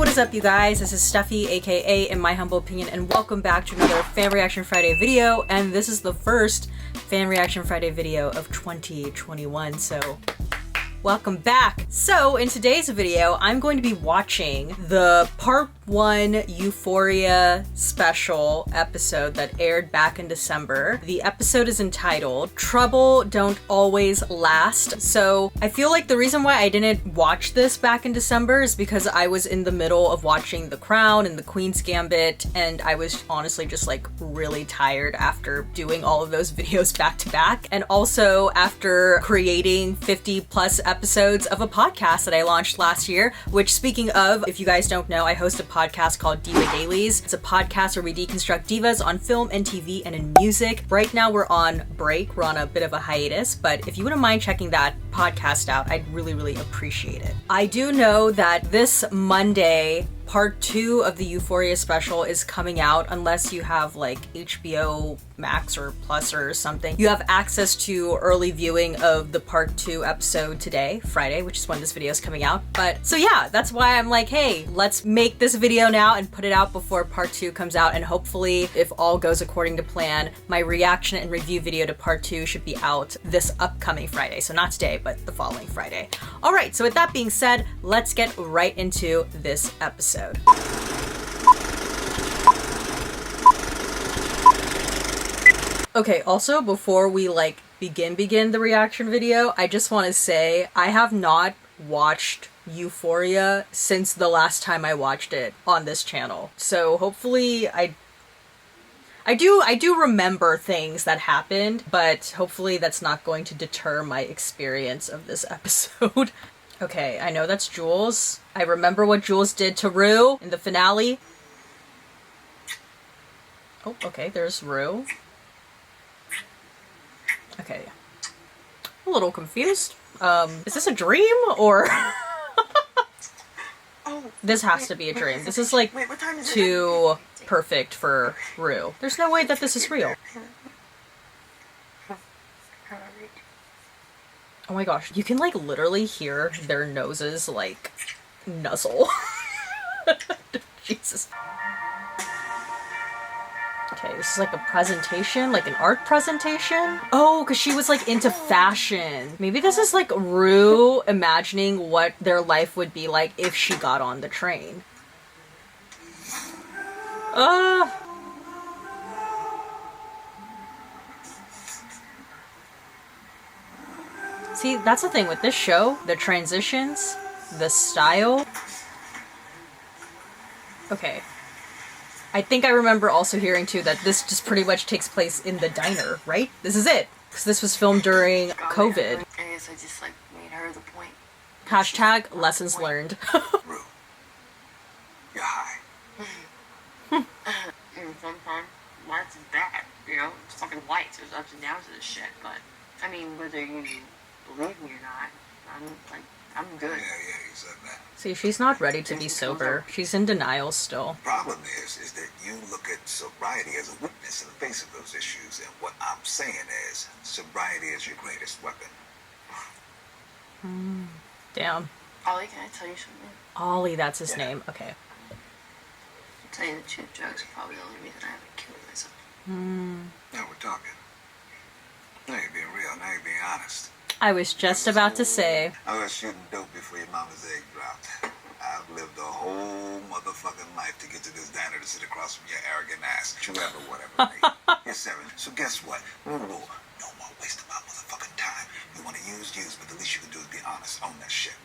what is up, you guys? This is Steffi, aka In My Humble Opinion, and welcome back to another Fan Reaction Friday video. And this is the first Fan Reaction Friday video of 2021, so welcome back. So in today's video, I'm going to be watching the part 1 Euphoria special episode that aired back in December. The episode is entitled Trouble Don't Always Last. So I feel like the reason why I didn't watch this back in December is because I was in the middle of watching The Crown and The Queen's Gambit, and I was honestly just like really tired after doing all of those videos back to back, and also after creating 50 plus episodes of a podcast that I launched last year, which, speaking of, if you guys don't know, I host a podcast called Diva Dailies. It's a podcast where we deconstruct divas on film and TV and in music. Right now we're on break. We're on a bit of a hiatus, but if you wouldn't mind checking that podcast out, I'd really appreciate it. I do know that this Monday, part 2 of the Euphoria special is coming out. Unless you have like HBO Max or Plus or something, you have access to early viewing of the part 2 episode today, Friday, which is when this video is coming out. But so yeah, that's why I'm like, hey, let's make this video now and put it out before part 2 comes out, and hopefully, if all goes according to plan, my reaction and review video to part 2 should be out this upcoming Friday. So not today, but the following Friday. All right, so with that being said, let's get right into this episode. Okay, also before we like begin the reaction video, I just want to say I have not watched Euphoria since the last time I watched it on this channel. So hopefully I do remember things that happened, but hopefully that's not going to deter my experience of this episode. Okay, I know that's Jules. I remember what Jules did to RUE in the finale. Oh, okay, there's RUE. Okay. I'm a little confused. Is this a dream, or... This has to be a dream. This is like too perfect for RUE. There's no way that this is real. Oh my gosh, you can like literally hear their noses like nuzzle. Jesus. Okay, this is like a presentation, like an art presentation. Oh, because she was like into fashion. Maybe this is like RUE imagining what their life would be like if she got on the train. See, that's the thing with this show. The transitions, the style. Okay. I think I remember also hearing too that this just pretty much takes place in the diner, right? This is it. Because this was filmed during COVID. I guess I just like made her the point. Hashtag lessons learned. RUE, you're high. And sometimes lights is bad, you know? It's fucking lights. There's ups and downs to this shit, but I mean, whether you believe me or not, I'm good. Yeah, you said that. See, she's not ready to be sober. She's in denial still. Problem is that you look at sobriety as a weakness in the face of those issues, and what I'm saying is, sobriety is your greatest weapon. Damn. Ollie, can I tell you something? Ollie, that's his name. Okay. I'll tell you the truth, drugs are probably the only reason I haven't killed myself. Now we're talking. Now you're being real, now you're being honest. I was just about to say. I was shooting dope before your mama's egg dropped. I've lived a whole motherfucking life to get to this diner to sit across from your arrogant ass. You ever, whatever. You're 7. So guess what? No more wasting my motherfucking time. You want to use, but the least you can do is be honest. Own that shit.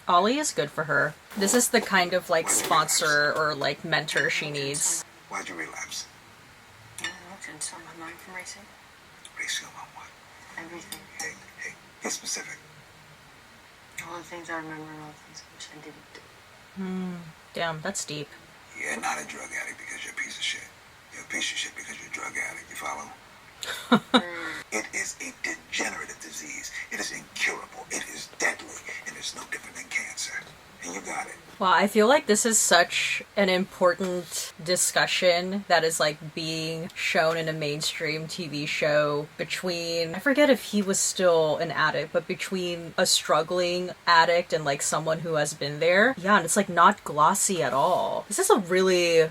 Ollie is good for her. This is the kind of like sponsor or like mentor she needs. Why'd you relapse? I don't know, couldn't stop my mind from racing. Racing on what? Everything. Hey, get specific. All the things I remember and all the things I wish I didn't do. Damn, that's deep. You're not a drug addict because you're a piece of shit. You're a piece of shit because you're a drug addict. You follow? It is a degenerative disease. It is incurable. It is deadly. And it's no different than cancer. And you got it. Wow, I feel like this is such an important discussion that is like being shown in a mainstream TV show between, I forget if he was still an addict, but between a struggling addict and like someone who has been there. Yeah, and it's like not glossy at all. This is a really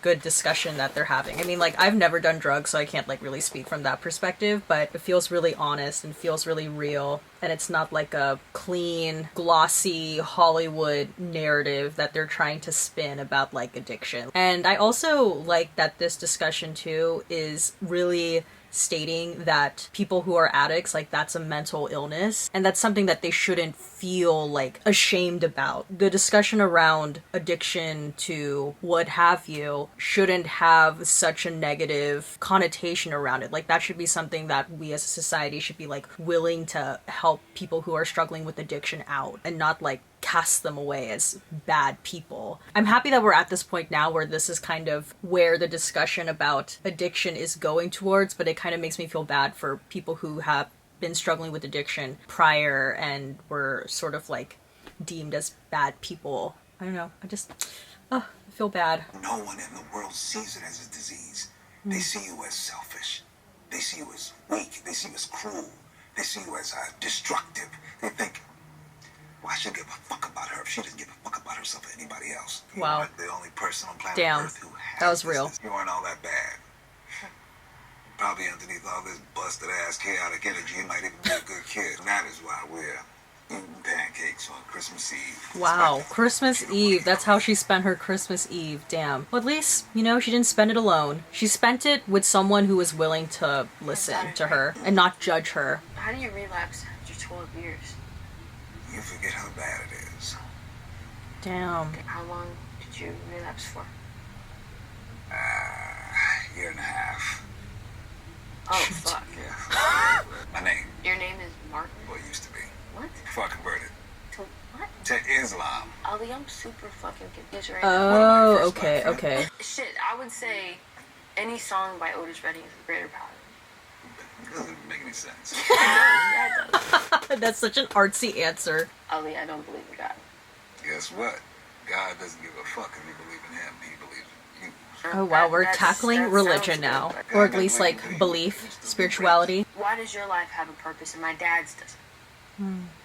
good discussion that they're having. I mean, like, I've never done drugs, so I can't like really speak from that perspective, but it feels really honest and feels really real, and it's not like a clean, glossy Hollywood narrative that they're trying to spin about like addiction. And I also like that this discussion too is really stating that people who are addicts, like, that's a mental illness, and that's something that they shouldn't feel like ashamed about. The discussion around addiction to what have you shouldn't have such a negative connotation around it. Like, that should be something that we as a society should be like willing to help people who are struggling with addiction out, and not like cast them away as bad people. I'm happy that we're at this point now where this is kind of where the discussion about addiction is going towards, but it kind of makes me feel bad for people who have been struggling with addiction prior and were sort of like deemed as bad people. I don't know. I feel bad. No one in the world sees it as a disease. They see you as selfish. They see you as weak. They see you as cruel. They see you as destructive. They think, well, I should give a fuck about her if she doesn't give a fuck about herself or anybody else. Wow. You're the only person on planet Damn. Earth who has That was this. real. You aren't all that bad. Probably underneath all this busted ass chaotic energy, you might even be a good kid. And that is why we're eating pancakes on Christmas Eve. Wow, Christmas Eve. That's how she spent her Christmas Eve. Damn. Well, at least, you know, she didn't spend it alone. She spent it with someone who was willing to listen to her and not judge her. How do you relapse after 12 years? You forget how bad it is. Damn. Okay, how long did you relapse for? Year and a half. Oh, fuck. Yeah. My name. Your name is Martin? Well, it used to be. What? Before I converted To what? to Islam. Ali, I'm super fucking confused right Oh, First okay, black okay. now. Shit, I would say any song by Otis Redding is a greater power. It doesn't make any sense. Yeah, it does. That's such an artsy answer. Ali, I don't believe in God. Guess what? God doesn't give a fuck if you believe in him. He believes in you. Oh wow, we're That tackling sounds religion good, now. but Or at least like belief, spirituality. why does your life have a purpose and my dad's doesn't?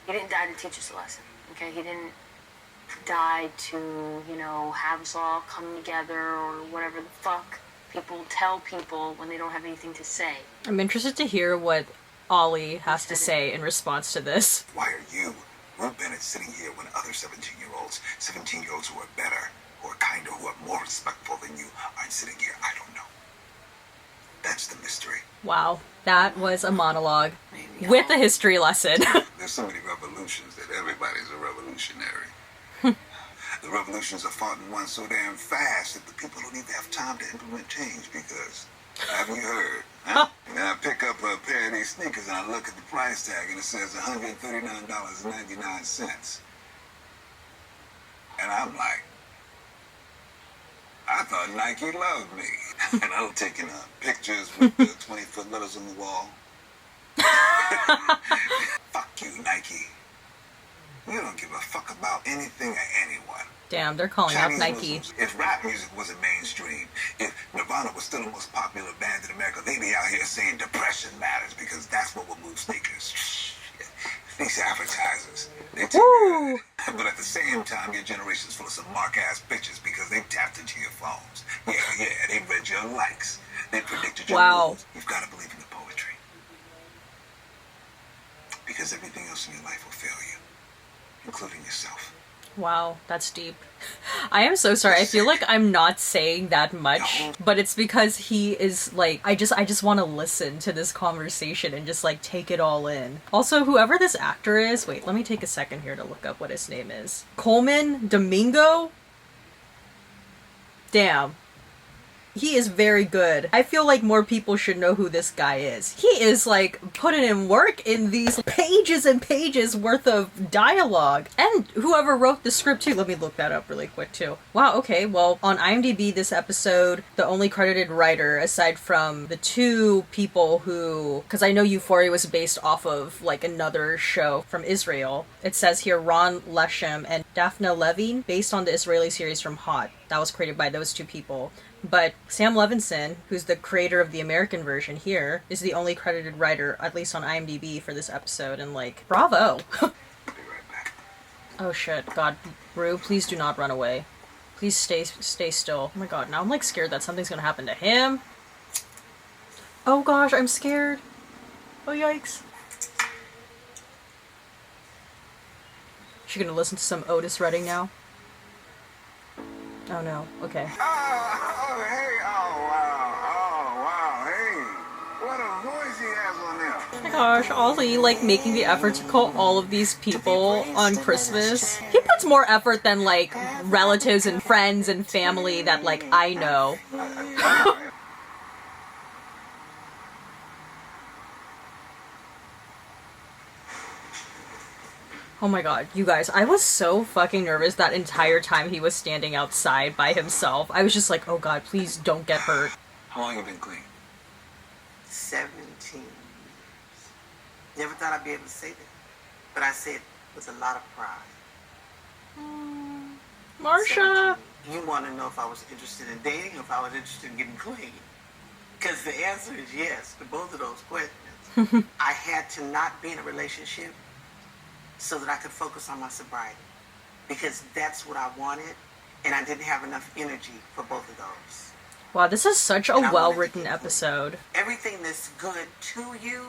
He didn't die to teach us a lesson, okay? He didn't die to, you know, have us all come together or whatever the fuck people tell people when they don't have anything to say. I'm interested to hear what Ollie has to say in response to this. Why are you, Rue Bennett, sitting here when other 17-year-olds who are better, who are kinder, who are more respectful than you, aren't sitting here? I don't know. That's the mystery. Wow, that was a monologue Maybe with a history lesson. There's so many revolutions that everybody's a revolutionary. The revolutions are fought and won so damn fast that the people don't even have time to implement change because, haven't you heard? Huh? And I pick up a pair of these sneakers and I look at the price tag and it says $139.99. And I'm like, I thought Nike loved me. And I was taking pictures with the 20-foot letters on the wall. Fuck you, Nike. You don't give a fuck about anything or anyone. Damn, they're calling out Chinese Nike. Muslims, if rap music wasn't mainstream, if Nirvana was still the most popular band in America, they'd be out here saying depression matters because that's what will move sneakers. These advertisers, they take Woo! but at the same time, your generation's full of some mark-ass bitches because they tapped into your phones. Yeah, they read your likes. They predicted your Wow. moves. You've got to believe in the poetry. Because everything else in your life will fail you, including yourself. Wow, that's deep. I am so sorry. I feel like I'm not saying that much, but it's because he is like, I just want to listen to this conversation and just like take it all in. Also, whoever this actor is, wait, let me take a second here to look up what his name is. Coleman Domingo? Damn. He is very good. I feel like more people should know who this guy is. He is like putting in work in these pages and pages worth of dialogue. And whoever wrote the script too. Let me look that up really quick too. Wow, okay, well, on IMDb this episode, the only credited writer, aside from the two people who, because I know Euphoria was based off of like another show from Israel. It says here Ron Leshem and Daphna Levin, based on the Israeli series from Hot. That was created by those two people. But Sam Levinson, who's the creator of the American version here, is the only credited writer, at least on IMDb, for this episode, and like, bravo! I'll be right back. Oh shit, God, RUE, please do not run away. Please stay still. Oh my god, now I'm like scared that something's gonna happen to him. Oh gosh, I'm scared. Oh yikes. She gonna listen to some Otis Redding now? Oh no, okay. Oh, hey, oh, wow, hey. What a voice he has on there. Oh my gosh, Ollie, like, making the effort to call all of these people on Christmas. He puts more effort than, like, relatives and friends and family that, like, I know. Oh my god, you guys, I was so fucking nervous that entire time he was standing outside by himself. I was just like, oh god, please don't get hurt. How long have you been clean? 17 years. Never thought I'd be able to say that. But I said it with a lot of pride. Marsha! 17. You want to know if I was interested in dating or if I was interested in getting clean? Because the answer is yes to both of those questions. I had to not be in a relationship so that I could focus on my sobriety. Because that's what I wanted, and I didn't have enough energy for both of those. Wow, this is such a well-written episode. Everything that's good to you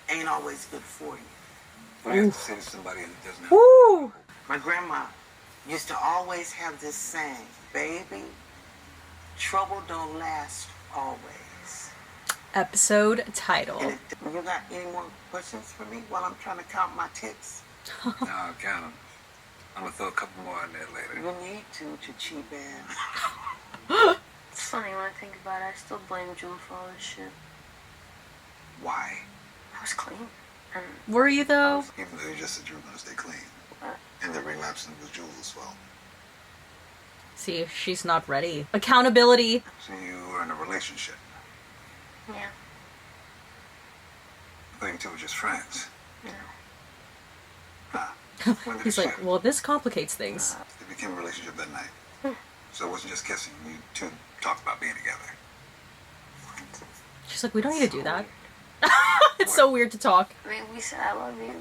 ain't always good for you. What do you have to say to somebody that doesn't have Woo! My grandma used to always have this saying, baby, trouble don't last always. Episode title. And you got any more questions for me while I'm trying to count my ticks? No, I'll count them. I'm gonna throw a couple more in there later. You need to with your cheap ass. It's funny when I think about it, I still blame Jules for all this shit. Why? I was clean. And Were you though? Even though you just said you were gonna stay clean. And the relapsing was Jules as well. See, she's not ready. Accountability. So you were in a relationship. yeah, I thought you two were just friends. no. Huh. When did He's it like, shift? well, this complicates things. It became a relationship that night. So it wasn't just kissing. You two talked about being together. She's like, we don't need to do that. It's so weird to talk. I mean, we said I love you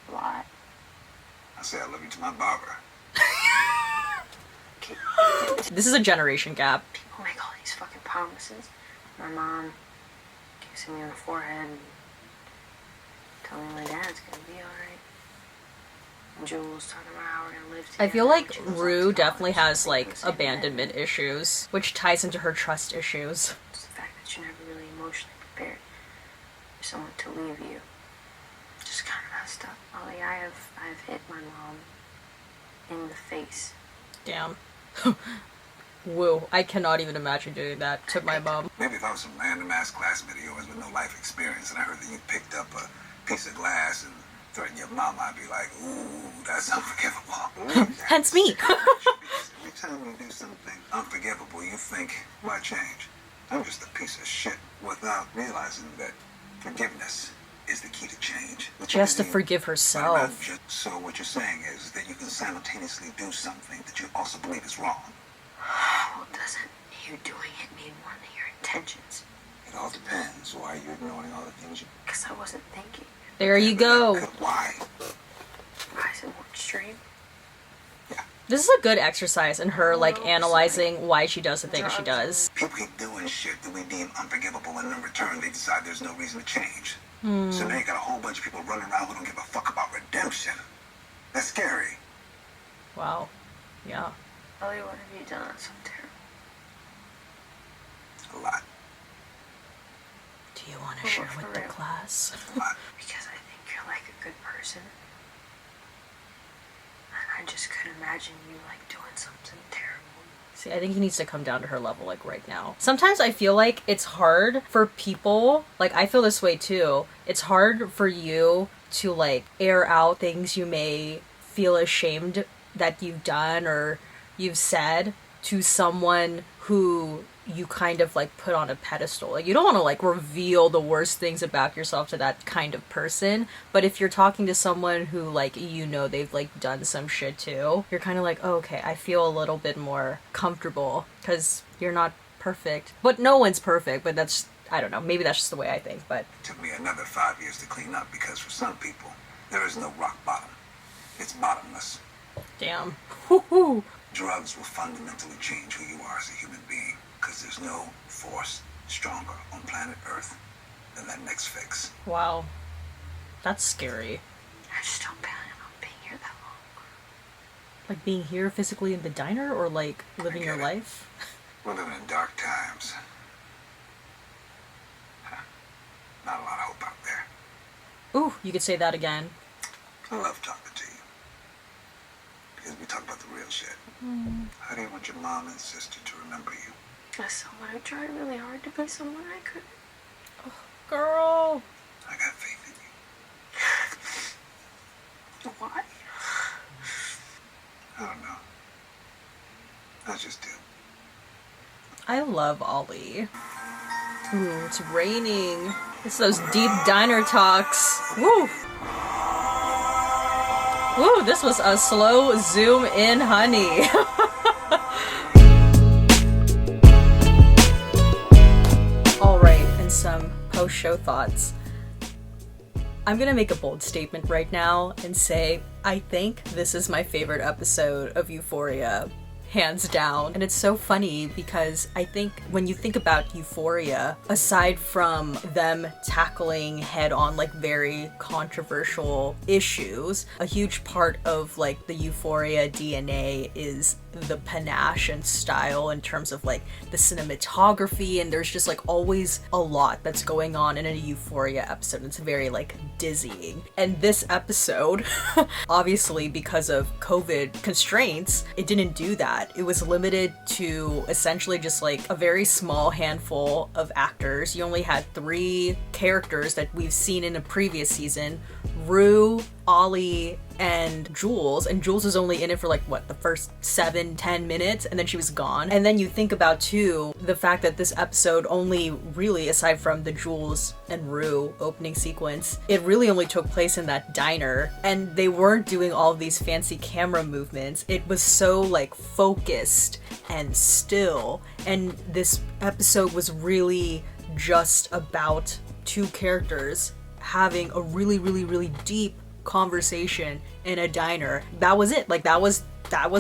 a lot. I say I love you to my barber. This is a generation gap. People make all these fucking promises. My mom kissing me on the forehead and telling me my dad's gonna be alright. Jules talking about how we're gonna live together. I feel like Jules RUE loves definitely college. has like We're saying abandonment issues, which ties into her trust issues. that. It's the fact that you're never really emotionally prepared for someone to leave you. Just kind of messed up. Ollie, I've hit my mom in the face. Damn. Woo. I cannot even imagine doing that to my mom. Maybe if I was some random ass class videos with no life experience and I heard that you picked up a piece of glass and threatened your mama, I'd be like, ooh, that's unforgivable. Hence me. Every time you do something unforgivable, you think, why change? I'm just a piece of shit, without realizing that forgiveness is the key to change. She has to forgive herself. So what you're saying is that you can simultaneously do something that you also believe is wrong. Well, doesn't you doing it mean one of your intentions? It all depends. Why are you ignoring all the things you... Because I wasn't thinking. There you go. Why? Why is it more extreme? This is a good exercise in her like analyzing why she does the things she does. People keep doing shit that we deem unforgivable, and in return they decide there's no reason to change. So now you got a whole bunch of people running around who don't give a fuck about redemption. That's scary. Wow. Yeah. Ollie, what have you done that's so terrible? A lot. Do you want to share For with the real. class? A lot. Because I think you're like a good person. And I just couldn't imagine you like doing something terrible. See, I think he needs to come down to her level, like, right now. Sometimes I feel like it's hard for people, like, I feel this way too. It's hard for you to, like, air out things you may feel ashamed that you've done or you've said to someone who you kind of, like, put on a pedestal. Like, you don't want to, like, reveal the worst things about yourself to that kind of person, but if you're talking to someone who, like, you know they've, like, done some shit too, you're kind of like, oh, okay, I feel a little bit more comfortable, because you're not perfect. But no one's perfect, but that's, I don't know, maybe that's just the way I think, but... It took me another 5 years to clean up, because for some people, there is no rock bottom. It's bottomless. Damn. Woo-hoo. Drugs will fundamentally change who you are as a human being, because there's no force stronger on planet Earth than that next fix. Wow. That's scary. I just don't plan on being here that long. Like being here physically in the diner, or like living your life? We're living in dark times. Not a lot of hope out there. Ooh, you could say that again. I love talking to you. Because we talk about the real shit. How do you want your mom and sister to remember you? As someone who tried really hard to be someone I couldn't. Oh, girl. I got faith in you. Why? I don't know. I just do. I love Ollie. Ooh, it's raining. It's those deep diner talks. Woo! Woo, this was a slow zoom in, honey. Alright, and some post-show thoughts. I'm gonna make a bold statement right now and say, I think this is my favorite episode of Euphoria. Hands down. And it's so funny because I think when you think about Euphoria, aside from them tackling head on like very controversial issues, a huge part of like the Euphoria DNA is the panache and style in terms of like the cinematography, and there's just like always a lot that's going on in a Euphoria episode. It's very like dizzying. And this episode, obviously because of COVID constraints, it didn't do that. It was limited to essentially just like a very small handful of actors. You only had 3 characters that we've seen in a previous season: RUE, Ollie, and Jules. And Jules was only in it for like what, the first 7-10 minutes, and then she was gone. And then you think about too the fact that this episode only really, aside from the Jules and RUE opening sequence, it really only took place in that diner, and they weren't doing all of these fancy camera movements. It was so like focused and still, and this episode was really just about 2 characters having a really, really, really deep conversation in a diner. That was it. Like that was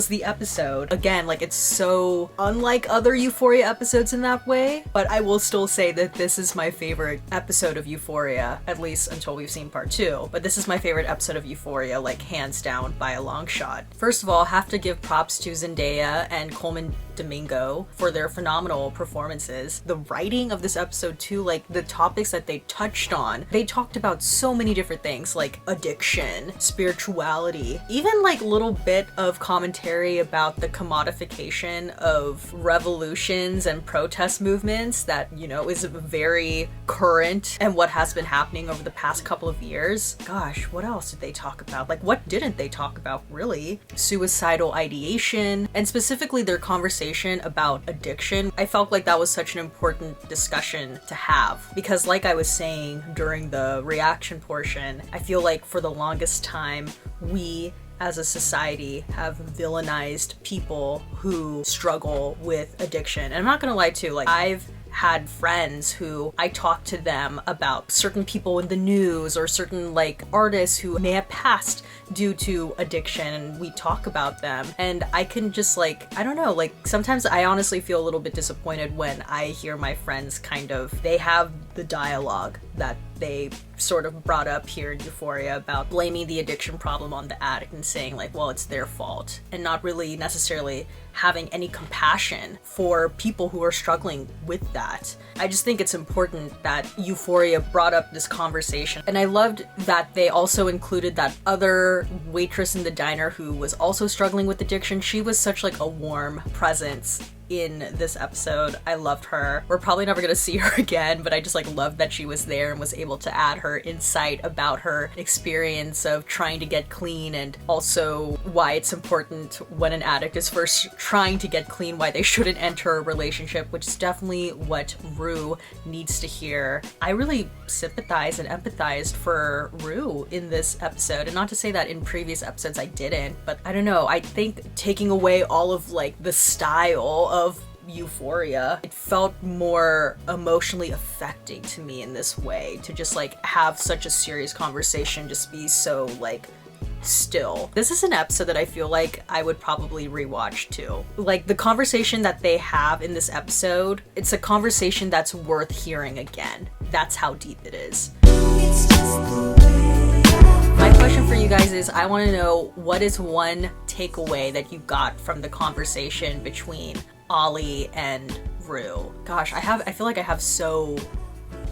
the episode. Again, like it's so unlike other Euphoria episodes in that way, but I will still say that this is my favorite episode of Euphoria, at least until we've seen part 2. But this is my favorite episode of Euphoria, like hands down by a long shot. First of all, have to give props to Zendaya and Coleman Domingo for their phenomenal performances. The writing of this episode too, like the topics that they touched on, they talked about so many different things like addiction, spirituality, even like little bit of commentary about the commodification of revolutions and protest movements that, you know, is very current and what has been happening over the past couple of years. Gosh, what else did they talk about? Like, what didn't they talk about, really? Suicidal ideation, and specifically their conversation about addiction. I felt like that was such an important discussion to have, because like I was saying during the reaction portion, I feel like for the longest time, we as a society have villainized people who struggle with addiction. And I'm not gonna lie too, like I've had friends who I talk to them about certain people in the news or certain like artists who may have passed due to addiction, and we talk about them, and I can just like, I don't know, like sometimes I honestly feel a little bit disappointed when I hear my friends kind of, they have the dialogue that they sort of brought up here in Euphoria about blaming the addiction problem on the addict and saying like, well, it's their fault, and not really necessarily having any compassion for people who are struggling with that. I just think it's important that Euphoria brought up this conversation, and I loved that they also included that other waitress in the diner who was also struggling with addiction. She was such like a warm presence in this episode. I loved her. We're probably never gonna see her again, but I just like loved that she was there and was able to add her insight about her experience of trying to get clean, and also why it's important when an addict is first trying to get clean, why they shouldn't enter a relationship, which is definitely what RUE needs to hear. I really sympathized and empathized for RUE in this episode, and not to say that in previous episodes I didn't, but I don't know, I think taking away all of like the style of Euphoria, it felt more emotionally affecting to me in this way, to just like have such a serious conversation just be so like still. This is an episode that I feel like I would probably rewatch too. Like the conversation that they have in this episode, it's a conversation that's worth hearing again. That's how deep it is. My question for you guys is, I want to know, what is one takeaway that you got from the conversation between Ollie and RUE? Gosh, I feel like I have so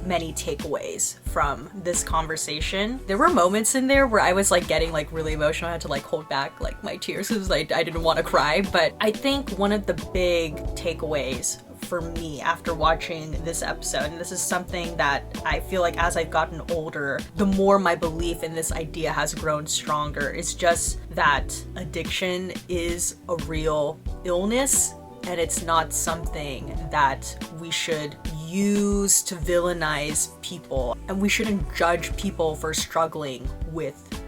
many takeaways from this conversation. There were moments in there where I was like getting like really emotional. I had to like hold back like my tears because like I didn't want to cry. But I think one of the big takeaways for me after watching this episode, and this is something that I feel like as I've gotten older, the more my belief in this idea has grown stronger, is just that addiction is a real illness, and it's not something that we should use to villainize people, and we shouldn't judge people for struggling with,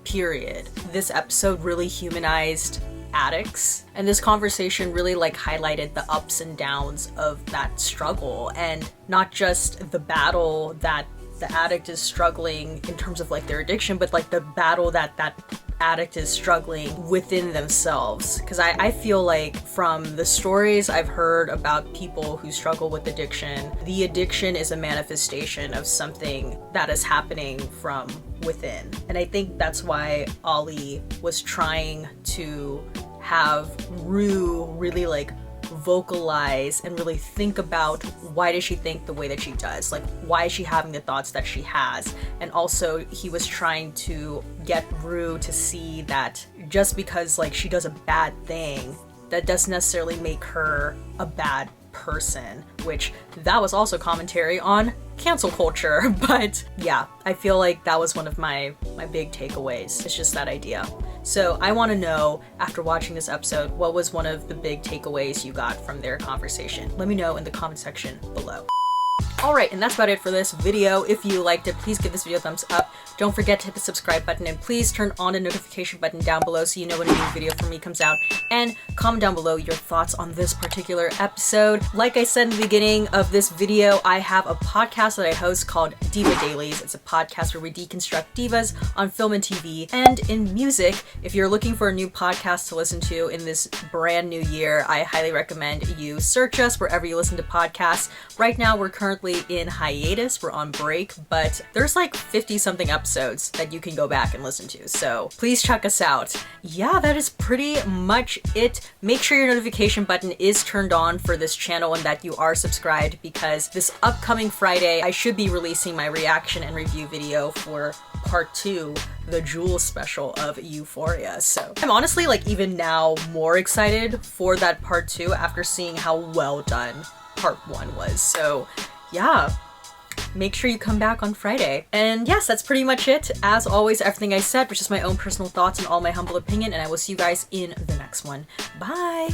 period. This episode really humanized addicts, and this conversation really like highlighted the ups and downs of that struggle, and not just the battle that the addict is struggling in terms of like their addiction, but like the battle that addict is struggling within themselves. Because I feel like from the stories I've heard about people who struggle with addiction, the addiction is a manifestation of something that is happening from within. And I think that's why Ollie was trying to have RUE really like vocalize and really think about, why does she think the way that she does? Like, why is she having the thoughts that she has? And also he was trying to get RUE to see that just because like she does a bad thing, that doesn't necessarily make her a bad person, which that was also commentary on cancel culture. But yeah, I feel like that was one of my big takeaways. It's just that idea. So I want to know, after watching this episode, what was one of the big takeaways you got from their conversation? Let me know in the comment section below. Alright, and that's about it for this video. If you liked it, please give this video a thumbs up. Don't forget to hit the subscribe button, and please turn on the notification button down below so you know when a new video from me comes out. And comment down below your thoughts on this particular episode. Like I said in the beginning of this video, I have a podcast that I host called Diva Dailies. It's a podcast where we deconstruct divas on film and TV and in music. If you're looking for a new podcast to listen to in this brand new year, I highly recommend you search us wherever you listen to podcasts. Right now, we're currently in hiatus, we're on break, but there's like 50 something episodes that you can go back and listen to, so please check us out. Yeah, that is pretty much it. Make sure your notification button is turned on for this channel and that you are subscribed, because this upcoming Friday I should be releasing my reaction and review video for part 2, the Jules special of Euphoria. So I'm honestly like even now more excited for that part 2 after seeing how well done part 1 was. So yeah, make sure you come back on Friday. And yes, that's pretty much it. As always, everything I said was just my own personal thoughts and all my humble opinion, and I will see you guys in the next one. Bye!